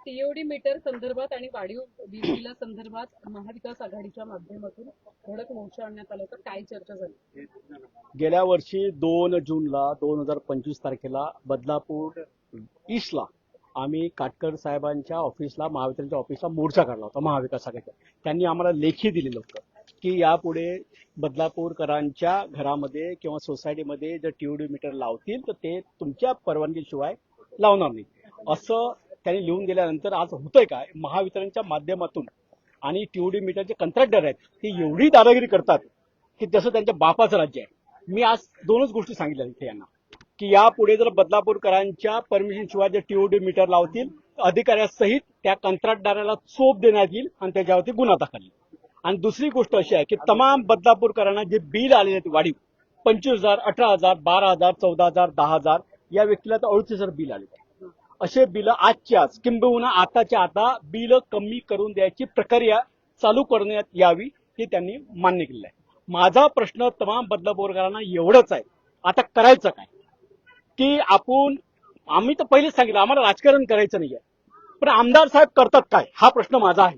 TOD metre संदर्भात आणि वाढीव वीज बिला संदर्भात महाविकास आघाडीच्या माध्यमातून धडक मोर्चा आणण्यात आला होता. काय चर्चा झाली? गेल्या वर्षी 2 जूनला 2025 तारखेला बदलापूर ईस्टला आम्ही काटकर साहेबांच्या ऑफिसला, महावितरणच्या ऑफिसला मोर्चा काढला होता महाविकास आघाडीचा. त्यांनी आम्हाला लेखी दिलेलं होतं की यापुढे बदलापूरकरांच्या घरामध्ये किंवा सोसायटीमध्ये जर टीओडी मीटर लावतील तर ते तुमच्या परवानगीशिवाय लावणार नाही, असं त्यांनी लिहून दिल्यानंतर आज होतंय काय, महावितरणच्या माध्यमातून आणि टीओडी मीटरचे कंत्राटदार आहेत ते एवढी दादागिरी करतात की जसं त्यांच्या बापाचं राज्य आहे. मी आज दोनच गोष्टी सांगितल्या इथे यांना की यापुढे जर बदलापूरकरांच्या परमिशन शिवाय जर टीओडी मीटर लावतील अधिकाऱ्यासहित त्या कंत्राटदाराला चोप देण्यात येईल आणि त्याच्यावरती गुन्हा दाखल होईल. आणि दुसरी गोष्ट अशी आहे की तमाम बदलापूरकरांना जे बिल आलेले आहेत वाढीव 25,000, 18,000, 12,000, 14,000, 10,000 या व्यक्तीला तर 38,000 बिल आले. असे बिल आजच्या आज किंबहुना आताच्या आता बिल कमी करून द्यायची प्रक्रिया चालू करण्यात यावी हे त्यांनी मान्य केलेलं आहे. माझा प्रश्न तमाम बदलापूरकरांना एवढंच आहे, आता करायचं काय? की आम्ही तर पहिलेच सांगितलं आम्हाला राजकारण करायचं नाहीये, पण आमदार साहेब करतात काय हा प्रश्न माझा आहे.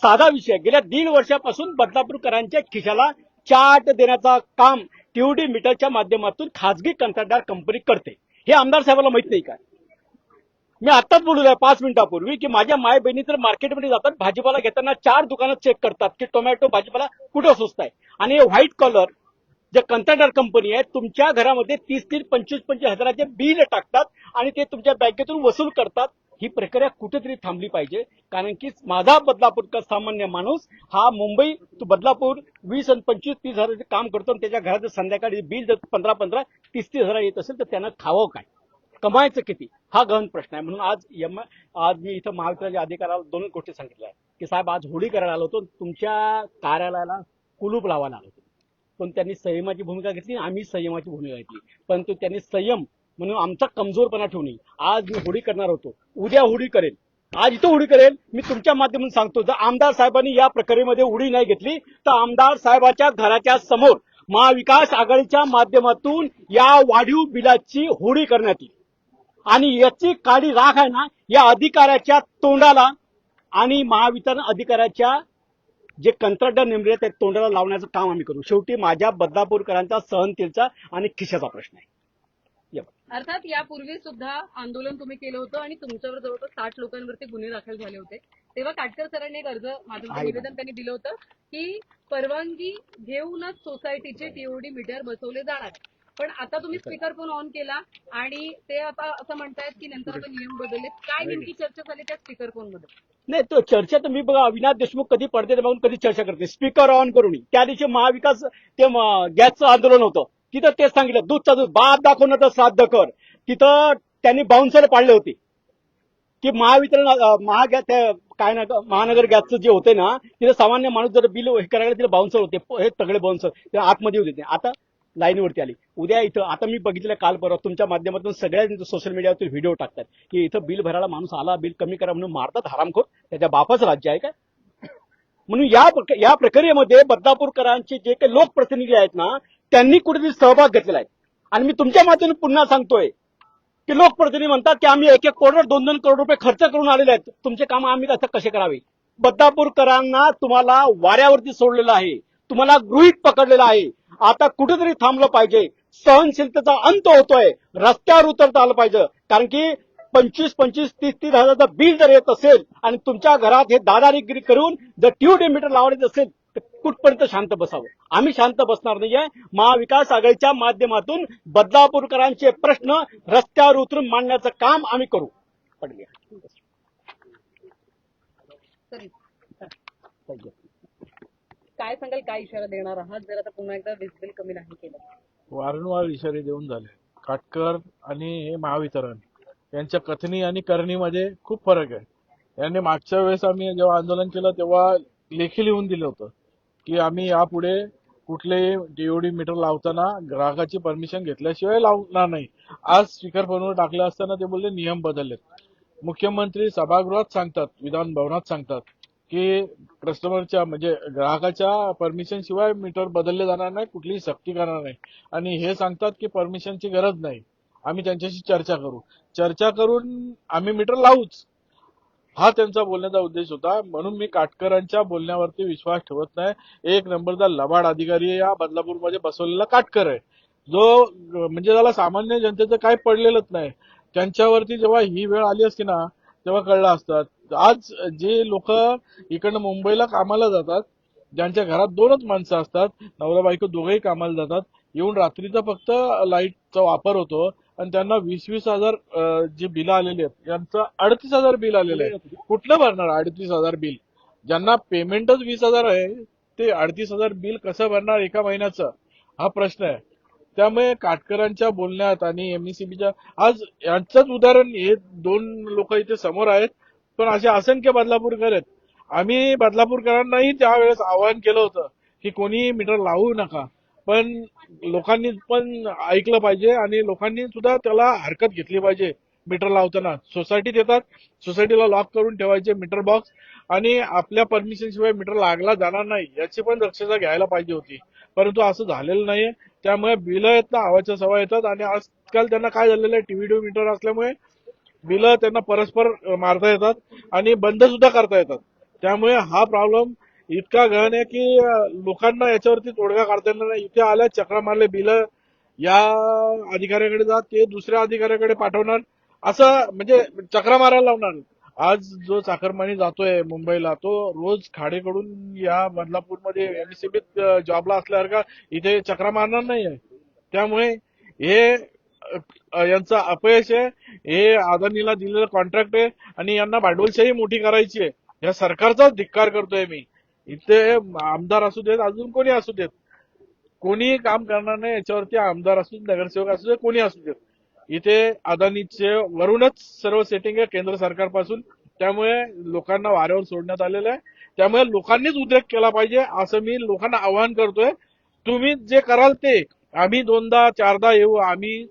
साधा विषय, गेल्या 1.5 वर्षापासून बदलापूरकरांच्या खिशाला चाट देण्याचा काम टीओडी मीटरच्या माध्यमातून खासगी कंत्राटदार कंपनी करते. हे आमदार साहेबांना माहित नाही काय? मी आताच बोललो आहे 5 मिनिटापूर्वी की माझ्या माय बहिणी तर मार्केटमध्ये जातात, भाजीपाला घेताना 4 दुकानात चेक करतात की टोमॅटो भाजीपाला कुठं स्वस्त आहे. आणि हे व्हाईट कॉलर जे कंत्राटदार कंपनी आहे तुमच्या घरामध्ये 30-30, 25-25 हजाराचे बिल टाकतात आणि ते तुमच्या बँकेतून वसूल करतात. ही प्रक्रिया कुठेतरी थांबली पाहिजे, कारण की माझा बदलापूरचा सामान्य माणूस हा मुंबई तो बदलापूर 20 आणि 25-30 हजाराचे काम करतो आणि त्याच्या घरात संध्याकाळी बिल जर 15-15, 30-30 हजार येत असेल तर त्यांना खावं काय, कमायचं किती, हा गहन प्रश्न आहे. म्हणून आज मी इथं महावितरणच्या अधिकाऱ्याला 2 गोष्टी सांगितल्या आहे की साहेब आज होळी करायला आलो होतो, तुमच्या कार्यालयाला कुलूप लावायला आलो होतो, पण त्यांनी संयमाची भूमिका घेतली, आम्ही संयमाची भूमिका घेतली, परंतु त्यांनी संयम म्हणून आमचा कमजोरपणा ठेवू नये. आज मी होळी करणार होतो, उद्या होळी करेल, आज इथं होळी करेल. मी तुमच्या माध्यमातून सांगतो, जर आमदार साहेबांनी या प्रक्रियेमध्ये उडी नाही घेतली तर आमदार साहेबाच्या घराच्या समोर महाविकास आघाडीच्या माध्यमातून या वाढीव बिलाची होळी करण्यात येईल. आणि याची काळी राख आहे ना या अधिकाऱ्याच्या तोंडाला आणि महावितरण अधिकाऱ्याच्या जे कंत्राटदार नेमले त्या तोंडाला लावण्याचं काम आम्ही करू. शेवटी माझ्या बदलापूरकरांचा सहनशीलता आणि खिशाचा प्रश्न आहे. अर्थात यापूर्वी सुद्धा आंदोलन तुम्ही केलं होतं आणि तुमच्यावर जवळपास 60 लोकांवरती गुन्हे दाखल झाले होते. तेव्हा काटकर सरांनी एक अर्ज माध्यमातून निवेदन त्यांनी दिलं होतं की परवानगी घेऊनच सोसायटीचे टीओडी मीटर बसवले जाणार. पण आता तुम्ही स्पीकर फोन ऑन केला आणि ते आता असं म्हणतायत की नंतर आता नियम बदलले. काय नेमकी चर्चा झाली त्या स्पीकर फोन मध्ये? नाही, तो चर्चा तर मी बघा अविनाश देशमुख कधी पडते बघून कधी चर्चा करते, स्पीकर ऑन करून. त्या दिवशी महाविकास ते गॅसचं आंदोलन होतं, तिथं तेच सांगितलं दूधचा दूध बाप दाखवणं तर श्राद्ध कर. तिथं त्यांनी बाउन्सर पाडले होते की महावितरण काय ना महानगर गॅसचं जे होते ना तिथं सामान्य माणूस जर बिल हे करायला तिथे बाउन्सर होते, हे तगडे बाउन्सर ते आतमध्ये होते. आता लाईनवरती आली. उद्या इथं आता मी बघितलं काल परवा तुमच्या माध्यमातून सगळ्या सोशल मीडियावरती व्हिडिओ टाकतात की इथं बिल भरायला माणूस आला, बिल कमी करा म्हणून मारतात हरामखोर. त्याच्या बापाचं राज्य आहे काय? म्हणून या प्रक्रियेमध्ये बदलापूरकरांचे जे काही लोकप्रतिनिधी आहेत ना त्यांनी कुठेतरी सहभाग घेतलेला आहे. आणि मी तुमच्या माध्यमातून पुन्हा सांगतोय की लोकप्रतिनिधी म्हणतात की आम्ही 1-1 करोड 2-2 करोड रुपये खर्च करून आलेले आहेत, तुमचे काम आम्ही असं कसे करावे? बदलापूरकरांना तुम्हाला वाऱ्यावरती सोडलेलं आहे, तुम्हाला गृहीत पकडलेलं आहे. आता कुठेतरी थांबलं पाहिजे. सहनशीलतेचा अंत होतोय, रस्त्यावर उतरता आलं पाहिजे. कारण की 25-25, 30-30 हजाराचं बिल जर येत असेल आणि तुमच्या घरात हे दादागिरी करून जर टीओडी मीटर लावायचं असेल तर कुठपर्यंत शांत बसावं? आम्ही शांत बसणार नाहीये. महाविकास आघाडीच्या माध्यमातून बदलापूरकरांचे प्रश्न रस्त्यावर उतरून मांडण्याचं काम आम्ही करू. काय सांगाल, काय इशारा देणार आहात जर आता पुन्हा एकदा वीज बिल कमी नाही केलं? वारंवार इशारे देऊन झाले. काटकर आणि हे महावितरण यांच्या कथनी आणि करणीमध्ये खूप फरक आहे. यांनी मागच्या वेळेस आम्ही जेव्हा आंदोलन केलं तेव्हा लेखी लिहून दिलं होतं की आम्ही यापुढे कुठलेही टीओडी मीटर लावताना ग्राहकाची परमिशन घेतल्याशिवाय लावणार नाही. आज स्पीकर फोनवर टाकलं असताना ते बोलले नियम बदललेत. मुख्यमंत्री सभागृहात सांगतात, विधान भवनात सांगतात की कस्टमरच्या म्हणजे ग्राहकाच्या परमिशन शिवाय मीटर बदलले जाणार नाही, कुठलीही सक्ती करणार नाही. आणि हे सांगतात की परमिशनची गरज नाही, आम्ही त्यांच्याशी चर्चा करून आम्ही मीटर लावूच. हा त्यांचा बोलण्याचा उद्देश होता. म्हणून मी काटकरांच्या बोलण्यावरती विश्वास ठेवत नाही. एक नंबरचा लबाड अधिकारी या बदलापूरमध्ये बसवलेला काटकर आहे, जो म्हणजे त्याला सामान्य जनतेचं काय पडलेलंच नाही. त्यांच्यावरती जेव्हा ही वेळ आली असती ना, तेव्हा कळलं असतं. आज जे लोक इकडनं मुंबईला कामाला जातात, ज्यांच्या घरात 2च माणसं असतात, नवरा बायको दोघेही कामाला जातात, येऊन रात्रीचा फक्त लाईटचा वापर होतो आणि त्यांना 20-20 हजार जे बिल आलेली आहेत, यांचं 38,000 बिल आलेलं आहे. कुठलं भरणार 38,000 बिल? ज्यांना पेमेंटच 20,000 आहे, ते 38,000 बिल कसं भरणार एका महिन्याचं, हा प्रश्न आहे. त्यामुळे काटकरांच्या बोलण्यात आणि एमएससीबीच्या आज यांचंच उदाहरण, हे 2 लोक इथे समोर आहेत, पण असे असंख्य बदलापूरकर आहेत. आम्ही बदलापूरकरांनाही त्यावेळेस आवाहन केलं होतं की कोणी मीटर लावू नका, पण लोकांनी पण ऐकलं पाहिजे आणि लोकांनी सुद्धा त्याला हरकत घेतली पाहिजे. मीटर लावताना सोसायटीत येतात, सोसायटीला लॉक करून ठेवायचे मीटर बॉक्स आणि आपल्या परमिशन शिवाय मीटर लागला जाणार नाही याची पण दक्षता घ्यायला पाहिजे होती, परंतु असं झालेलं नाहीये. त्यामुळे बिलं आहेत ना आवाच्या सवा येतात आणि आजकाल त्यांना काय झालेलं आहे, टीव्ही मीटर असल्यामुळे बिलं त्यांना परस्पर मारता येतात आणि बंद सुद्धा करता येतात. त्यामुळे हा प्रॉब्लेम इतका गहन आहे की लोकांना याच्यावरती तोडगा काढता येणार नाही. इथे आल्या चक्रा मारले बिलं या अधिकाऱ्याकडे जा, ते दुसऱ्या अधिकाऱ्याकडे पाठवणार, असं म्हणजे चक्रा मारायला लावणार. आज जो चाकरमानी जातोय मुंबईला, तो रोज खाडेकडून या बदलापूरमध्ये एमएससीबीत जॉबला असल्यासारखा इथे चक्रा मारणार नाहीये. त्यामुळे हे यांचं अपयश आहे. हे अदानीला दिलेलं कॉन्ट्रॅक्ट आहे आणि यांना भांडवलशाही मोठी करायची आहे. या सरकारचाच धिक्कार करतोय मी. इथे आमदार असू देत, अजून कोणी असू देत, कोणी काम करणार नाही याच्यावरती. आमदार असू देत, नगरसेवक असू देत, कोणी असू देत, इथे अदानीचे वरूनच सर्व सेटिंग आहे केंद्र सरकारपासून. त्यामुळे लोकांना वाऱ्यावर सोडण्यात आलेलं आहे. त्यामुळे लोकांनीच उद्रेक केला पाहिजे असं मी लोकांना आवाहन करतोय. तुम्ही जे कराल ते, आम्ही 2दा 4दा येऊ, आम्ही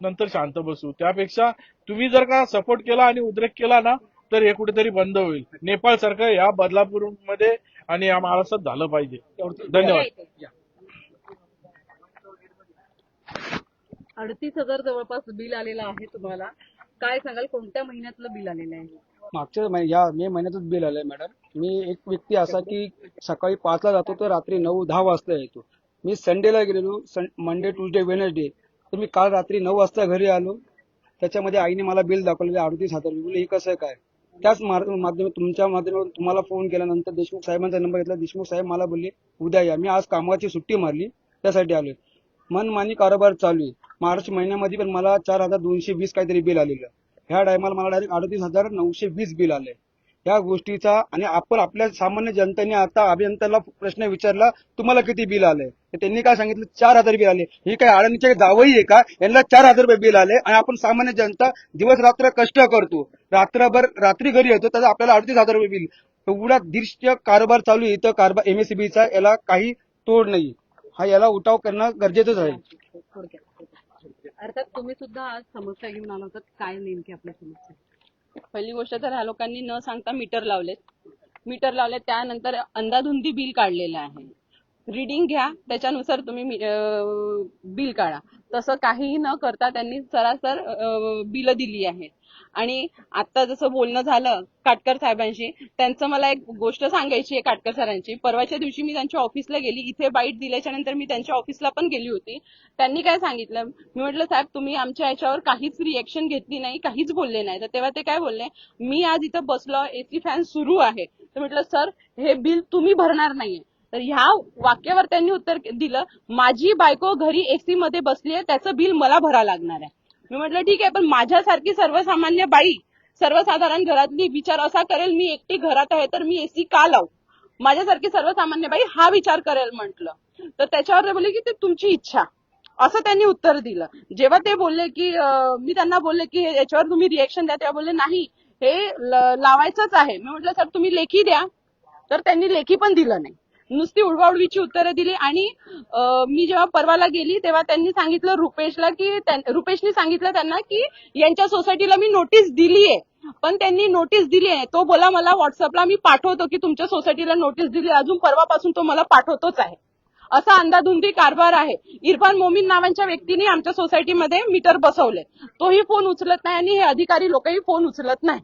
नंतर शांत बसू. त्यापेक्षा तुम्ही जर का सपोर्ट केला आणि उद्रेक केला ना, तर हे कुठेतरी बंद होईल. नेपाळ सारखं या बदलापूरमध्ये आणि या महाराष्ट्रात झालं पाहिजे. धन्यवाद. 38,000 जवळपास बिल आलेलं आहे तुम्हाला. काय सांगाल, कोणत्या महिन्यातलं बिल आलेलं आहे? मागच्या या मे महिन्यातच बिल आलंय मॅडम. मी एक व्यक्ती असा की सकाळी 5ला जातो तर रात्री 9-10 वाजता येतो. मी संडेला गेलेलो, मंडे ट्युजडे वेनसडे, तर मी काल रात्री 9 वाजता घरी आलो. त्याच्यामध्ये आईने मला बिल दाखवलेलं 38,000. बोलले हे कसं काय? त्याच तुमच्या माध्यमातून तुम्हाला फोन केल्यानंतर देशमुख साहेबांचा नंबर घेतला. देशमुख साहेब मला बोलले उद्या या. मी आज कामाची सुट्टी मारली, त्यासाठी आलोय. मनमानी कारभार चालू आहे. मार्च महिन्यामध्ये पण मला 4,220 काहीतरी बिल आलेलं. ह्या टायमाला मला डायरेक्ट 38,920 बिल आले. या गोष्टीचा आणि आपण आपल्या सामान्य जनतेने आता अभियंत्याला प्रश्न विचारला तुम्हाला किती बिल आले, तर त्यांनी काय सांगितलं 4,000 बिल आले. ही काय अडाणीचे जावई आहे का? यांना 4,000 रुपये बिल आले आणि आपण सामान्य जनता दिवस रात्र कष्ट करतो, रात्रभर रात्री घरी येतो, त्याचा आपल्याला 38,000 रुपये बिल. एवढा दीर्घ कारभार चालू आहे इथं कारभार एमएससीबीचा. याला काही तोड नाही. हा याला उठाव करणं गरजेचंच आहे. थोडक्यात. अर्थात तुम्ही सुद्धा आज समस्या घेऊन आला होतात. काय नेमकी आपल्या समस्या? पहिली गोष्ट तर ह्या लोकांनी न सांगता मीटर लावलेत, त्यानंतर अंधाधुंदी बिल काढलेलं आहे. रीडिंग घ्या, त्याच्यानुसार तुम्ही बिल काढा. तसं काहीही न करता त्यांनी सरासर बिल दिली आहेत. आणि आता जसं बोलणं झालं काटकर साहेबांशी, त्यांचं मला एक गोष्ट सांगायची आहे काटकर सरांची. परवाच्या दिवशी मी त्यांच्या ऑफिसला गेली, इथे बाईट दिल्याच्या नंतर मी त्यांच्या ऑफिसला पण गेली होती. त्यांनी काय सांगितलं, मी म्हटलं साहेब तुम्ही आमच्या याच्यावर काहीच रिएक्शन घेतली नाही, काहीच बोलले नाही. तर तेव्हा ते काय बोलले, मी आज इथं बसलो, एसी फॅन सुरू आहे. तर म्हटलं सर हे बिल तुम्ही भरणार नाहीये. तर ह्या वाक्यावर त्यांनी उत्तर दिलं, माझी बायको घरी एसी मध्ये बसली आहे, त्याचं बिल मला भरावं लागणार आहे. मी म्हटलं ठीक आहे, पण माझ्यासारखी सर्वसामान्य बाई, सर्वसाधारण घरातली विचार असा करेल, मी एकटी घरात आहे तर मी एसी का लावू, माझ्यासारखी सर्वसामान्य बाई हा विचार करेल म्हटलं. तर त्याच्यावर ते बोलले की ते तुमची इच्छा, असं त्यांनी उत्तर दिलं. जेव्हा ते बोलले की मी त्यांना बोलले की याच्यावर तुम्ही रिएक्शन द्या, तेव्हा बोलले नाही हे लावायचंच आहे. मी म्हटलं सर तुम्ही लेखी द्या. तर त्यांनी लेखी पण दिलं नाही, नुसती उडवाउडवीची उत्तरं दिली. आणि मी जेव्हा परवाला गेली तेव्हा त्यांनी सांगितलं रुपेशला की रुपेशनी सांगितलं त्यांना की यांच्या सोसायटीला मी नोटीस दिली आहे, पण त्यांनी नोटीस दिली आहे. तो बोला मला व्हॉट्सअपला मी पाठवतो की तुमच्या सोसायटीला नोटीस दिली, अजून परवापासून तो मला पाठवतोच आहे. असा अंधाधुंदी कारभार आहे. इरफान मोमीन नावाच्या व्यक्तीने आमच्या सोसायटीमध्ये मीटर बसवले, तोही फोन उचलत नाही आणि हे अधिकारी लोकही फोन उचलत नाही.